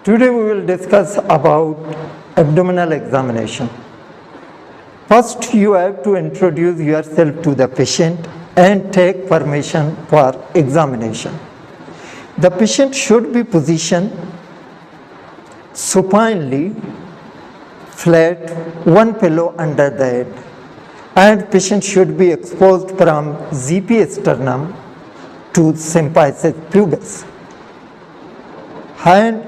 Today we will discuss about abdominal examination. First, you have to introduce yourself to the patient and take permission for examination. The patient should be positioned supinely, flat, one pillow under the head, and patient should be exposed from GP sternum to symphysis pubis. And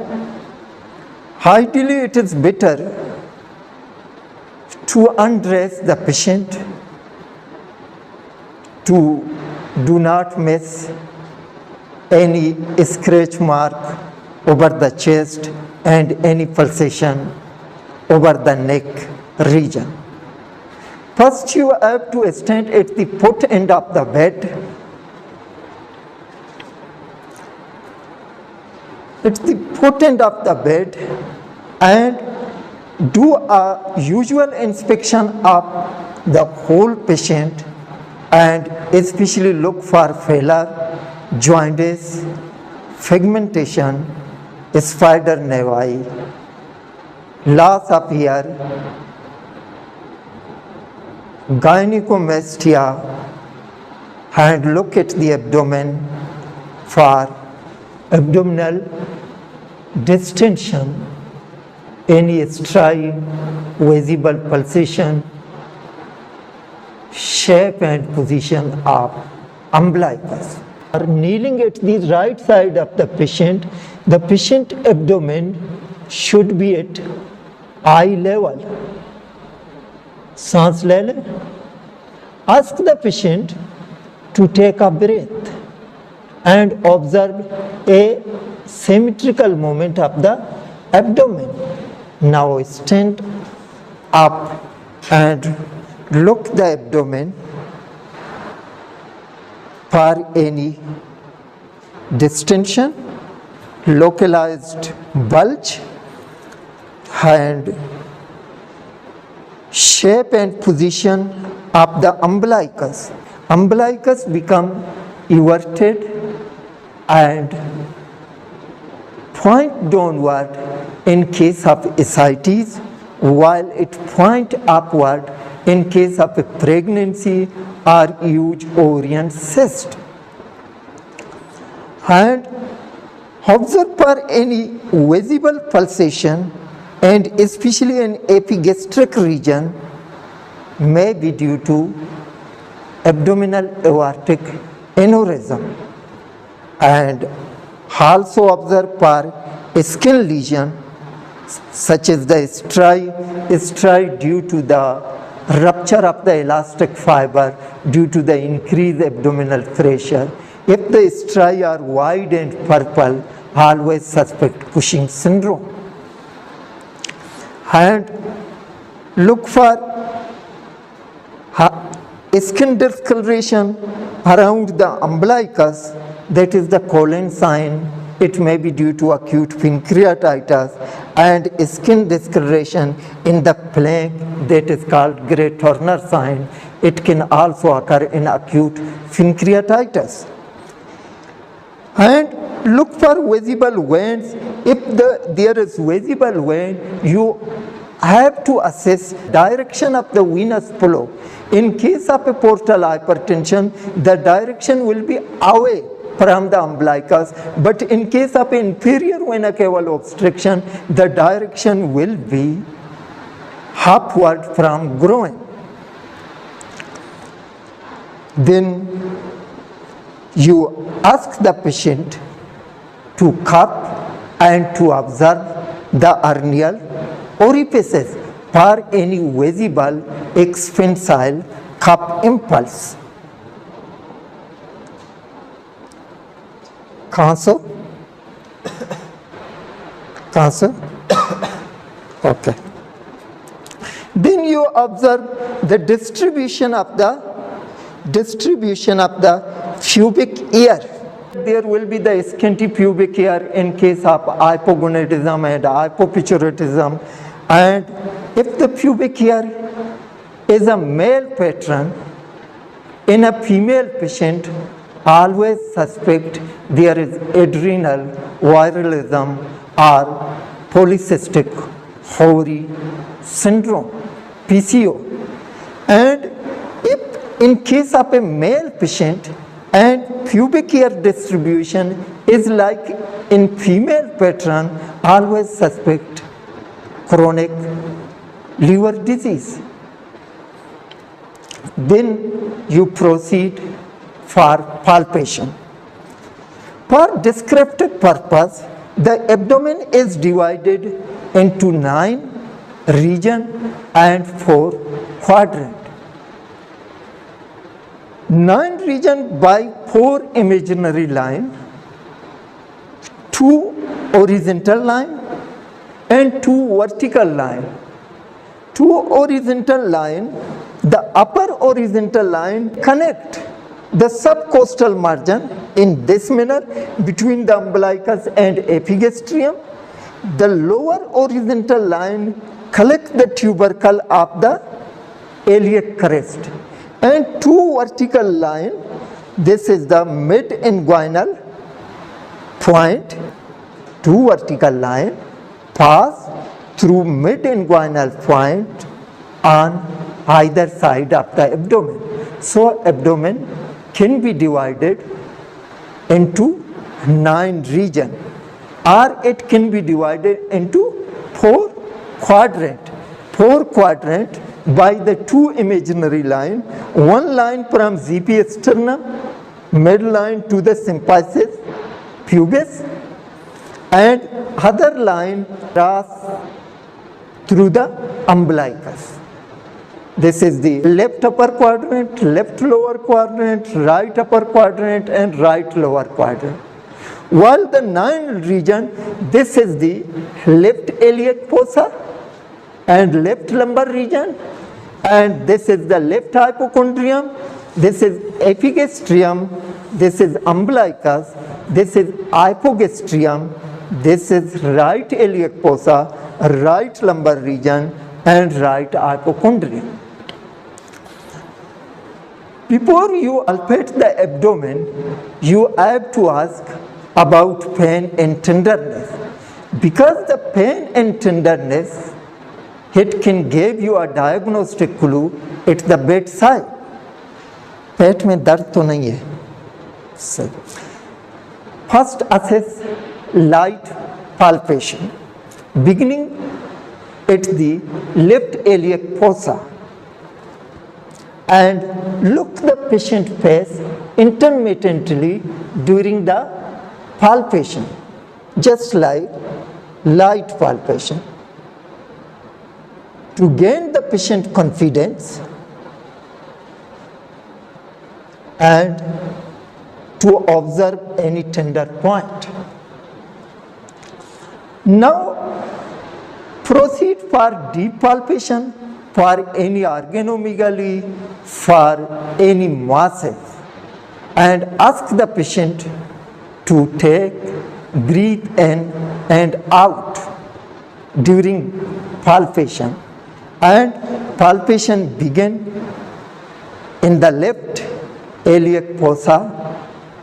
ideally, it is better to undress the patient to do not miss any scratch mark over the chest and any pulsation over the neck region. First, you have to stand at the foot end of the bed. At the foot end of the bed and do a usual inspection of the whole patient and especially look for failure, jaundice, fragmentation, spider nevi, loss of hair, gynecomastia, and look at the abdomen for abdominal distension, any stripe, visible pulsation, shape and position of umbilicus. Kneeling at the right side of the patient abdomen should be at eye level. सांस ले ले. Ask the patient to take a breath and observe a symmetrical movement of the abdomen. Now stand up and look the abdomen for any distension, localized bulge, and shape and position of the umbilicus. Umbilicus become everted and point downward in case of ascites, while it point upward in case of a pregnancy or huge ovarian cyst. And observe for any visible pulsation, and especially in epigastric region, may be due to abdominal aortic aneurysm. And also observe for a skin lesion such as the striae due to the rupture of the elastic fiber due to the increased abdominal pressure. If the striae are wide and purple, always suspect Cushing syndrome. And look for skin discoloration around the umbilicus, that is the Collen sign. It may be due to acute pancreatitis, and skin discoloration in the flank, that is called Gray Turner sign. It can also occur in acute pancreatitis. And look for visible veins. If there is visible vein, you have to assess direction of the venous flow. In case of a portal hypertension, the direction will be away from the umbilicus, but in case of inferior vena cava obstruction, the direction will be upward from groin. Then you ask the patient to cup and to observe the hernial orifices for any visible expansile cup impulse. Cancer? Okay. Then you observe the distribution of the pubic hair. There will be the scanty pubic hair in case of hypogonadism and hypopituitarism. And if the pubic hair is a male pattern, in a female patient, always suspect there is adrenal viralism or polycystic ovary syndrome, PCO. And if in case of a male patient and pubic hair distribution is like in female pattern, always suspect chronic liver disease. Then you proceed for palpation. For descriptive purpose, the abdomen is divided into 9 regions and 4 quadrants. 9 regions by 4 imaginary lines, 2 horizontal lines and 2 vertical lines. 2 horizontal lines, the upper horizontal line connect the subcostal margin in this manner between the umbilicus and epigastrium. The lower horizontal line collects the tubercle of the iliac crest. And 2 vertical line, this is the mid-inguinal point. 2 vertical line pass through mid-inguinal point on either side of the abdomen. So abdomen can be divided into 9 regions, or it can be divided into 4 quadrants. 4 quadrants by the 2 imaginary lines, 1 line from ZP sternum, midline to the symphysis pubis, and other line pass through the umbilicus. This is the left upper quadrant, left lower quadrant, right upper quadrant and right lower quadrant. While the 9 region, this is the left iliac fossa and left lumbar region, and this is the left hypochondrium, this is epigastrium, this is umbilicus, this is hypogastrium, this is right iliac fossa, right lumbar region and right hypochondrium. Before you palpate the abdomen, you have to ask about pain and tenderness. Because the pain and tenderness, it can give you a diagnostic clue at the bedside. पेट में दर्द तो नहीं है. First assess light palpation, beginning at the left iliac fossa, and look the patient face intermittently during the palpation, just like light palpation. To gain the patient confidence and to observe any tender point. Now proceed for deep palpation for any organomegaly, for any masses, and ask the patient to take, breathe in and out during palpation. And palpation begin in the left iliac fossa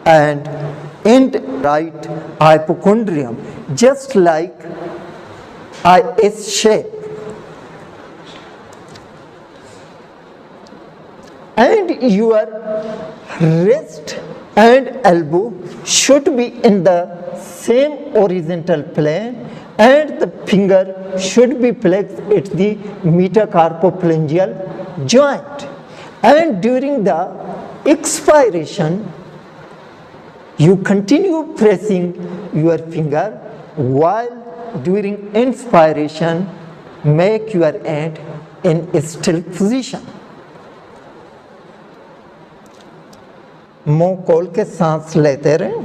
and end right hypochondrium, just like a S shape. And your wrist and elbow should be in the same horizontal plane, and the finger should be placed at the metacarpophalangeal joint. And during the expiration, you continue pressing your finger, while during inspiration, make your hand in a still position. मुंह खोल के सांस लेते रहें.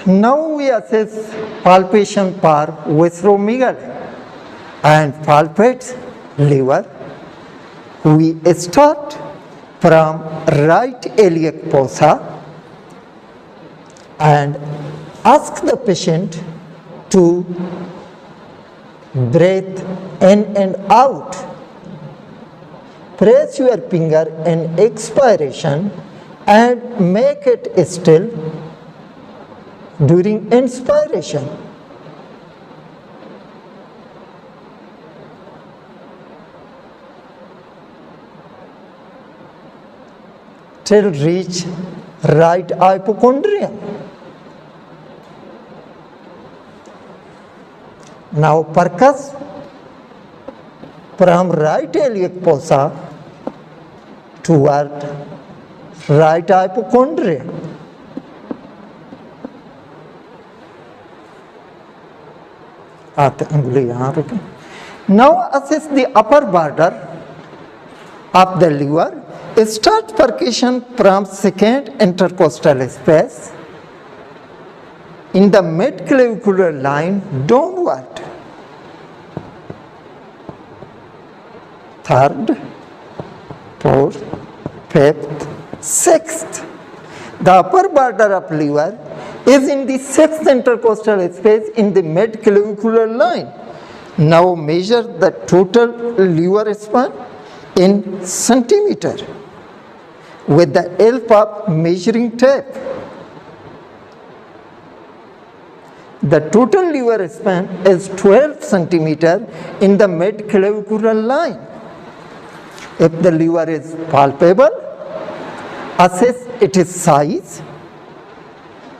Now we assess palpation for visceromegaly and palpate liver, We start from right iliac fossa and ask the patient to breathe in and out. Press your finger in expiration and make it still during inspiration. Till reach right hypochondrium. Now percuss from right iliac fossa toward right hypochondrium. Now assess the upper border of the liver. Start percussion from second intercostal space in the midclavicular line downward. Third, fourth, fifth, sixth. The upper border of liver is in the sixth intercostal space in the midclavicular line. Now measure the total liver span in centimeter with the help of measuring tape. The total liver span is 12 centimeter in the midclavicular line. If the liver is palpable, assess its size,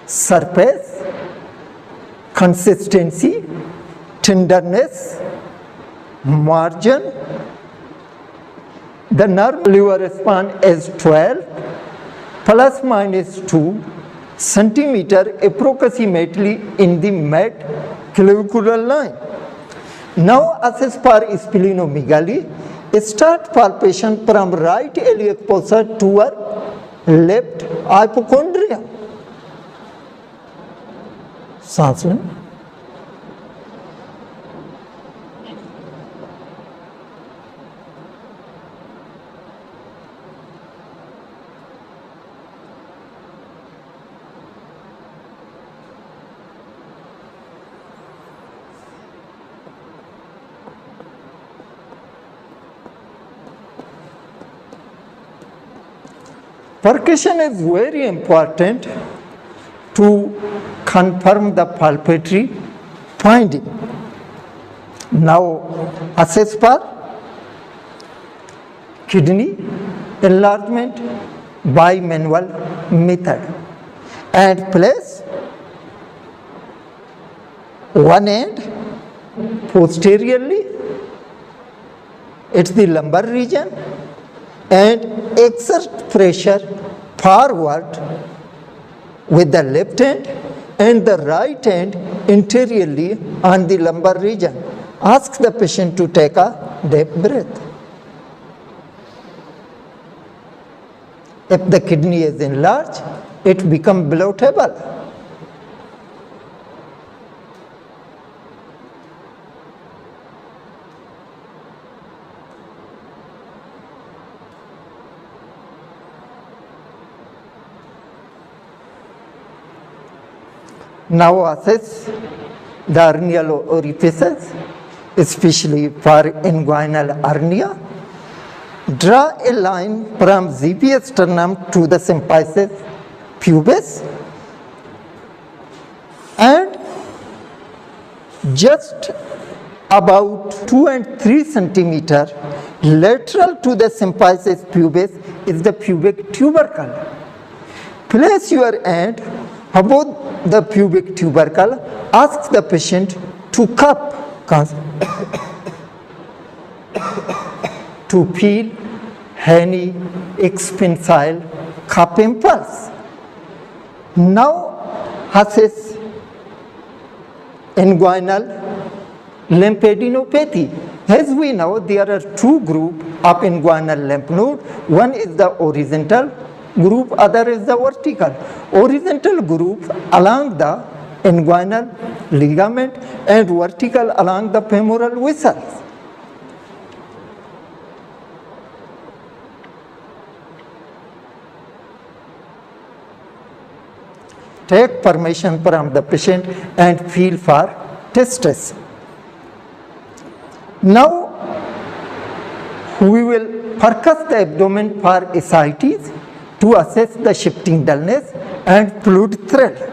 surface, consistency, tenderness, margin. The nerve liver span is 12 plus minus 2 centimeter approximately in the midclavicular line. Now assess for splenomegaly. Start palpation from right iliac fossa toward left hypochondrium. सांस लें. Percussion is very important to confirm the palpatory finding. Now assess for kidney enlargement by manual method and place one end posteriorly, it's the lumbar region, and exert pressure forward with the left hand and the right hand interiorly on the lumbar region. Ask the patient to take a deep breath. If the kidney is enlarged, it becomes bloatable. Now assess the hernial orifices, especially for inguinal hernia. Draw a line from ZP sternum to the symphysis pubis and just about 2 and 3 centimeter lateral to the symphysis pubis is the pubic tubercle. Place your hand above the pubic tubercle. Ask the patient to cup to feel any expansile cup impulse. Now assess inguinal lymphadenopathy. As we know, there are two groups of inguinal lymph node. One is the horizontal group, other is the vertical. Horizontal group along the inguinal ligament and vertical along the femoral vessels. take permission from the patient and feel for testes. Now we will percuss the abdomen for ascites to assess the shifting dullness and fluid thread.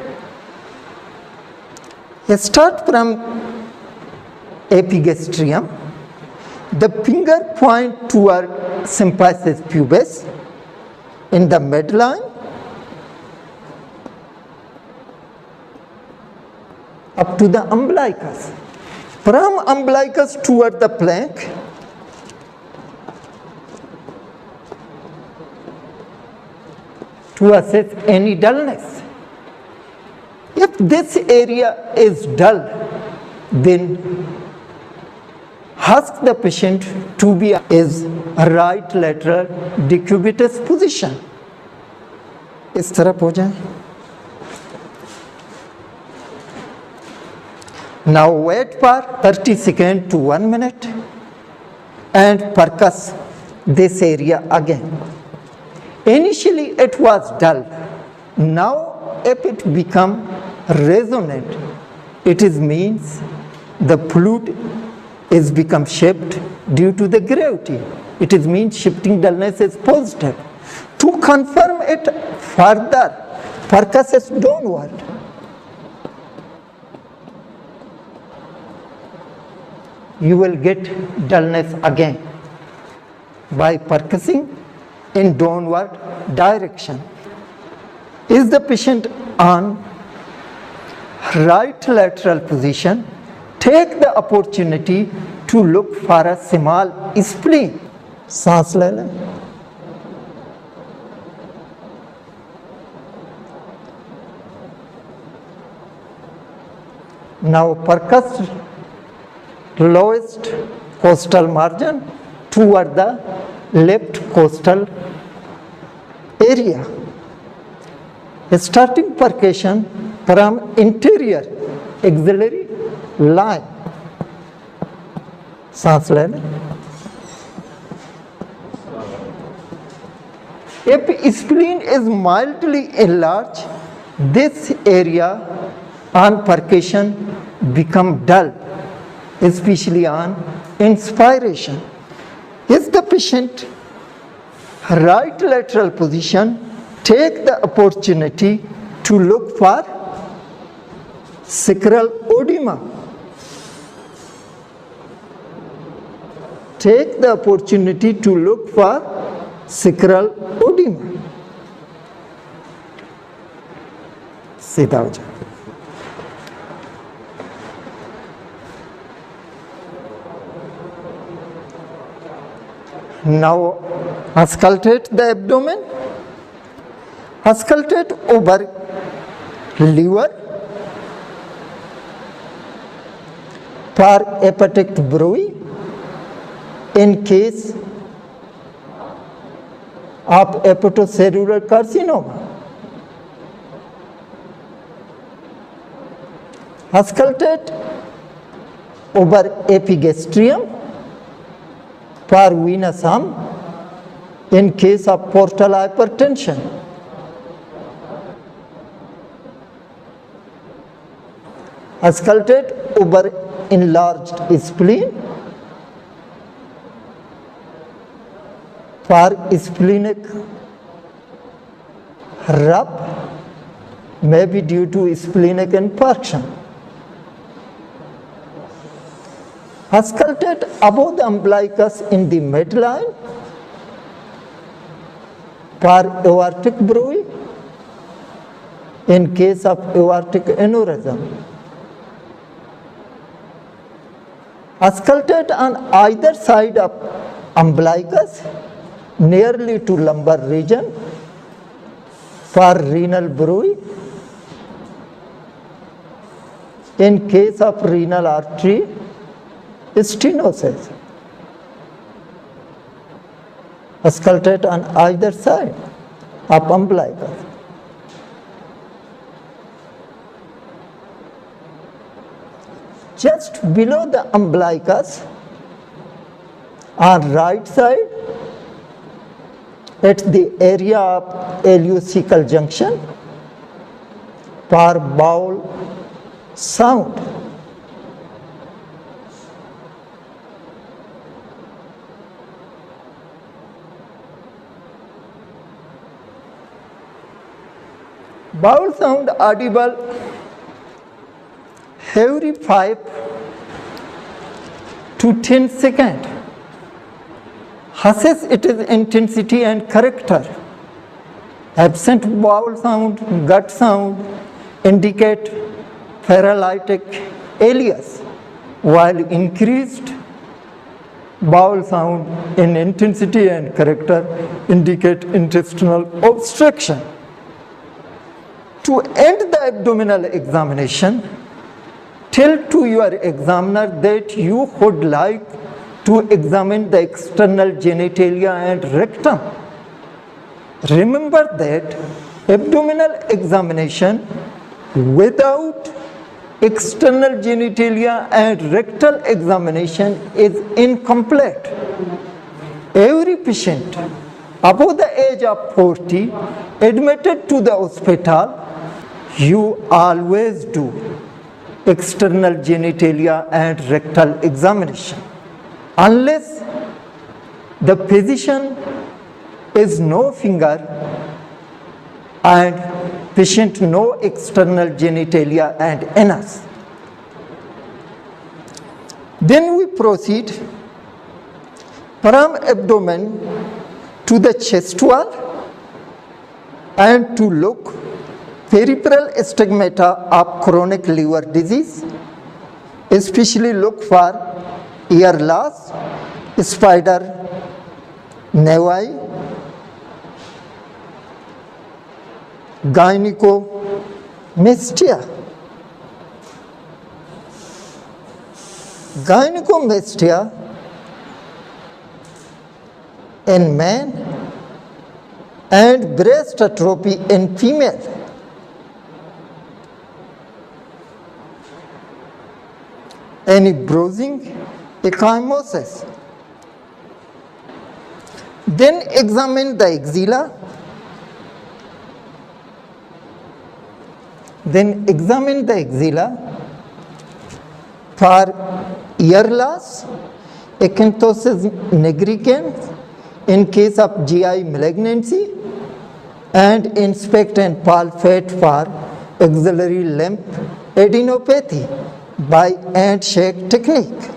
Start from epigastrium. The finger point toward symphysis pubis in the midline up to the umbilicus. From umbilicus toward the flank, to assess any dullness. If this area is dull, then ask the patient to be is right lateral decubitus position. इस तरफ हो जाए. Now wait for 30 seconds to 1 minute and percuss this area again. Initially it was dull. Now if it become resonant, it is means the fluid is become shaped due to the gravity. It is means shifting dullness is positive. To confirm it further, percuss is downward. You will get dullness again by percussing in downward direction. Is the patient on right lateral position? Take the opportunity to look for a small spleen. सांस ले लें. Now percuss lowest costal margin toward the left costal area. Starting percussion from interior axillary line. सांस ले लें. If spleen is mildly enlarged, this area on percussion become dull, especially on inspiration. Is the patient right lateral position? Take the opportunity to look for sacral oedema. Take the opportunity to look for sacral oedema. सीधा हो जाए. Now auscultate the abdomen. Auscultate over liver for hepatic bruit in case of hepatocellular carcinoma. Auscultate over epigastrium for venous arm in case of portal hypertension. Auscultate over enlarged spleen for splenic rub, may be due to splenic infarction. Auscultate above the umbilicus in the midline for aortic bruit in case of aortic aneurysm. Auscultate on either side of umbilicus nearly to lumbar region for renal bruit in case of renal artery stenosis. Auscultate on either side of umbilicus. Just below the umbilicus on right side at the area of ileocecal junction, for bowel sound. Bowel sound audible every 5 to 10 seconds. Assess its intensity and character. Absent vowel sound, gut sound indicate paralytic alias, while increased vowel sound in intensity and character indicate intestinal obstruction. To end the abdominal examination, tell to your examiner that you would like to examine the external genitalia and rectum. Remember that abdominal examination without external genitalia and rectal examination is incomplete. Every patient above the age of 40 admitted to the hospital, you always do external genitalia and rectal examination. Unless the physician is no finger and patient no external genitalia and anus. Then we proceed from abdomen to the chest wall and to look peripheral stigmata of chronic liver disease, especially look for ear loss, spider nevi, gynecomastia. Gynecomastia in man and breast atrophy in female. Any bruising, ecchymosis. Then examine the axilla. For ear loss, acanthosis nigricans in case of GI malignancy, and inspect and palpate for axillary lymph adenopathy by handshake technique.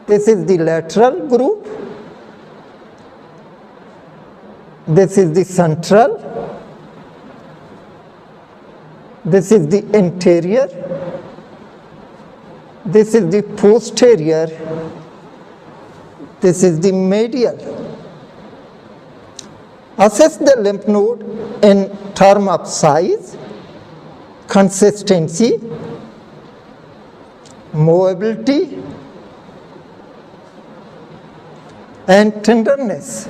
This is the lateral group. This is the central. This is the anterior. This is the posterior. This is the medial. Assess the lymph node in terms of size, consistency, movability, and tenderness.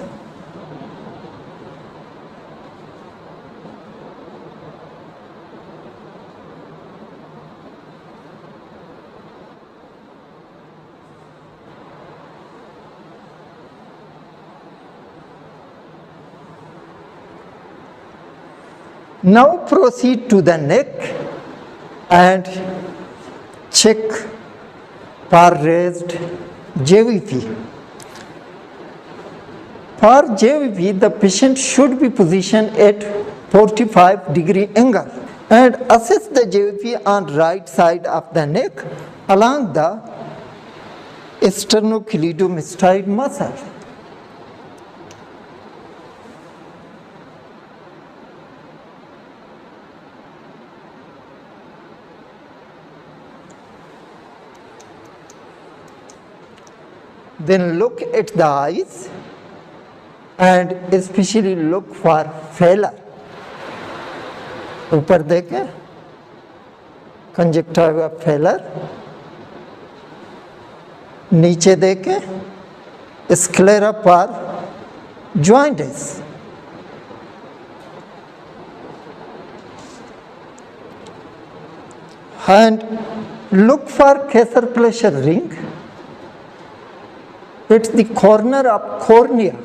Now proceed to the neck and check for raised JVP. For JVP, the patient should be positioned at 45-degree angle and assess the JVP on right side of the neck along the sternocleidomastoid muscle. Then look at the eyes and especially look for failure. ऊपर देखें conjunctiva failure, नीचे देखें sclera पर jaundice. And look for Kaiser pressure ring at the corner of cornea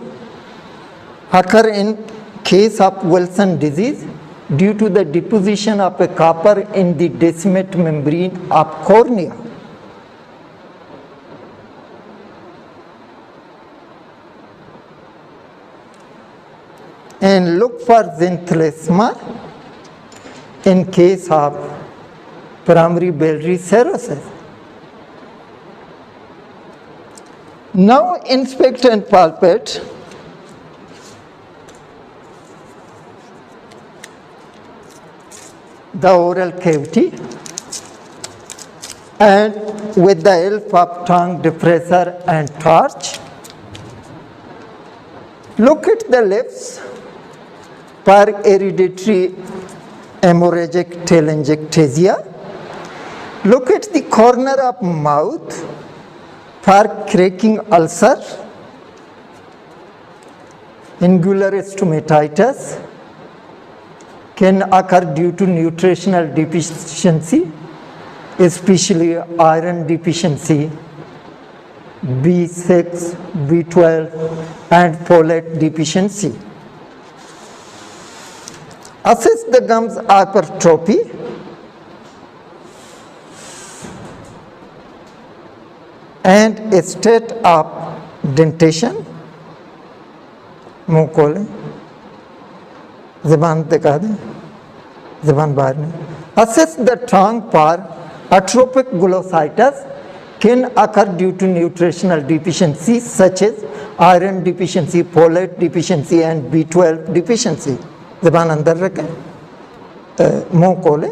occur in case of Wilson disease due to the deposition of a copper in the decimate membrane of cornea. And look for xanthelasma in case of primary biliary cirrhosis. Now inspect and palpate the oral cavity and with the help of tongue depressor and torch, look at the lips for hereditary hemorrhagic telangiectasia. Look at the corner of mouth for cracking ulcer, angular stomatitis can occur due to nutritional deficiency, especially iron deficiency, B6, B12, and folate deficiency. Assess the gums hypertrophy. And a state of dentation. मुंह खोले, ज़बान दिखा दें, ज़बान बाहर नहीं. Assess the tongue for atrophic glossitis can occur due to nutritional deficiencies such as iron deficiency, folate deficiency, and B12 deficiency. ज़बान अंदर रखें, मुंह खोले.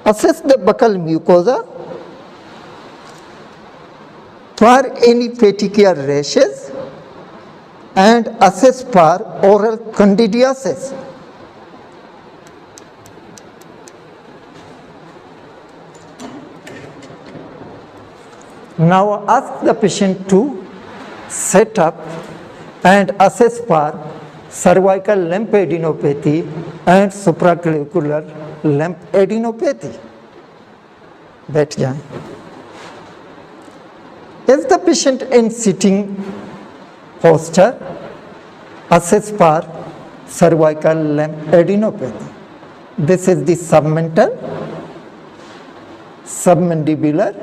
Assess the buccal mucosa for any petechial rashes and assess for oral candidiasis. Now ask the patient to set up and assess for cervical lymphadenopathy and supraclavicular lymphadenopathy. बैठ जाएं. Is the patient in sitting posture? Assess for cervical lymphadenopathy. This is the submental, submandibular,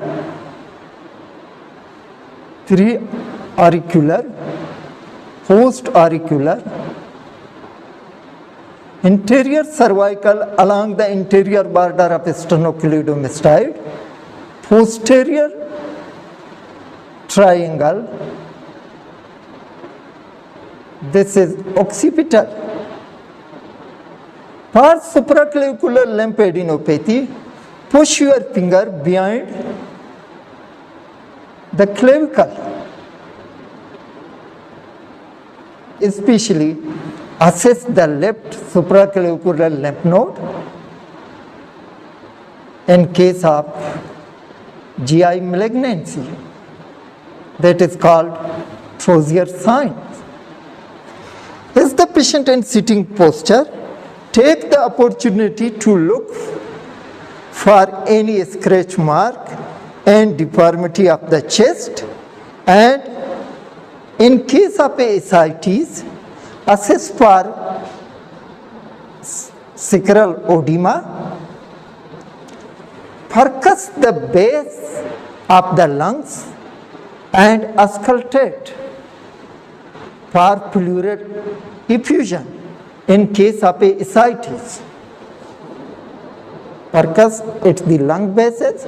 pre-auricular, post-auricular, interior cervical along the interior border of sternocleidomastoid, posterior triangle. This is occipital. For supraclavicular lymphadenopathy, push your finger behind the clavicle. Especially assess the left supraclavicular lymph node in case of GI malignancy. That is called Trozier sign. Is the patient in sitting posture? Take the opportunity to look for any scratch mark and deformity of the chest, and in case of ascites, assess for sacral oedema. Focus the base of the lungs and auscultate for pleural effusion in case of ascites. Focus at the lung bases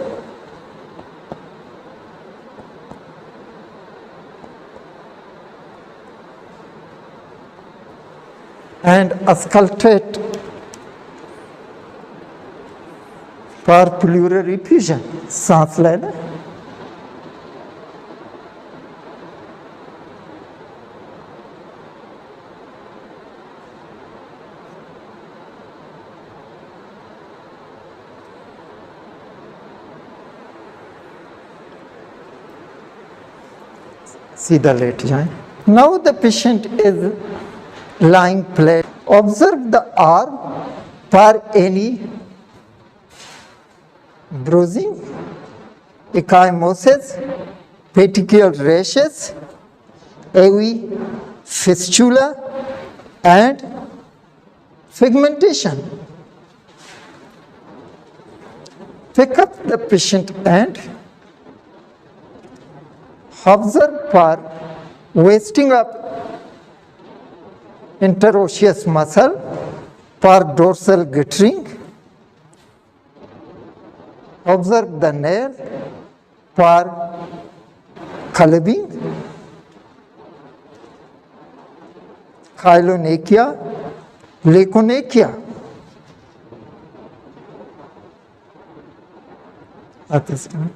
and auscultate for pleural effusion. सांस लेना. सीधा late जाएं. Now the patient is lying flat. Observe the arm for any bruising, ecchymosis, petechial rashes, AV fistula, and pigmentation. Pick up the patient and observe for wasting of interosseous muscle, for dorsal guttering. Observe the nail for clubbing, chylonychia, leukonachia. At this time.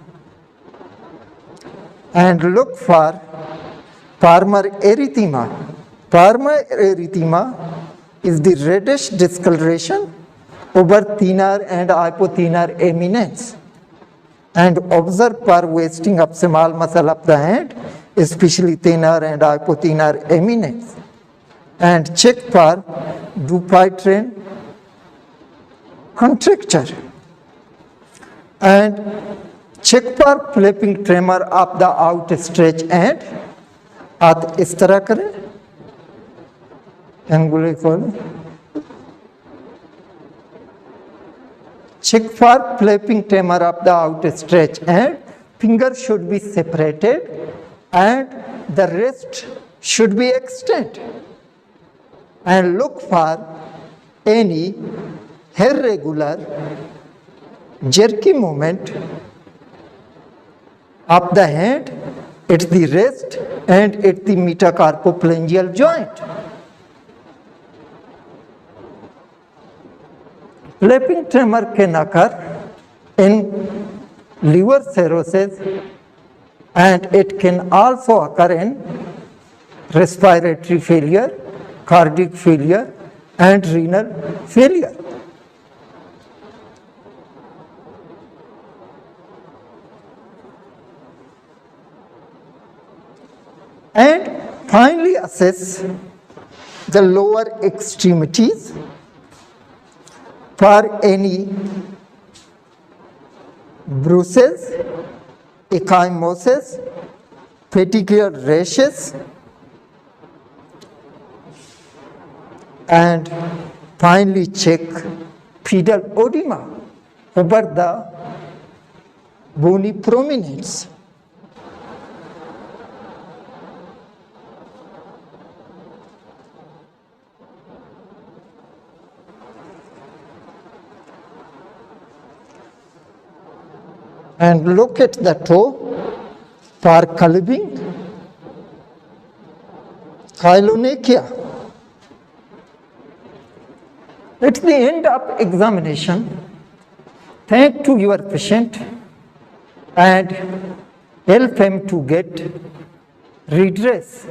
And look for palmar erythema. Palmar erythema is the reddish discoloration over thenar and hypothenar eminence. And observe for wasting of small muscle of the hand, especially thenar and hypothenar eminence. And check for Dupuytren contracture. And check for flapping tremor of the outstretch hand. हाथ इस तरह करें, अंगुली खोलें. Check for flapping tremor of the outstretched hand. Fingers should be separated and the wrist should be extended. And look for any irregular jerky movement of the hand at the wrist and at the metacarpophalangeal joint. Flapping tremor can occur in liver cirrhosis and it can also occur in respiratory failure, cardiac failure, and renal failure. And finally assess the lower extremities for any bruises, ecchymosis, petechial rashes, and finally check pedal oedema over the bony prominence. And look at the toe for clubbing, chylonychia. At the end of examination, thank to your patient and help him to get redress.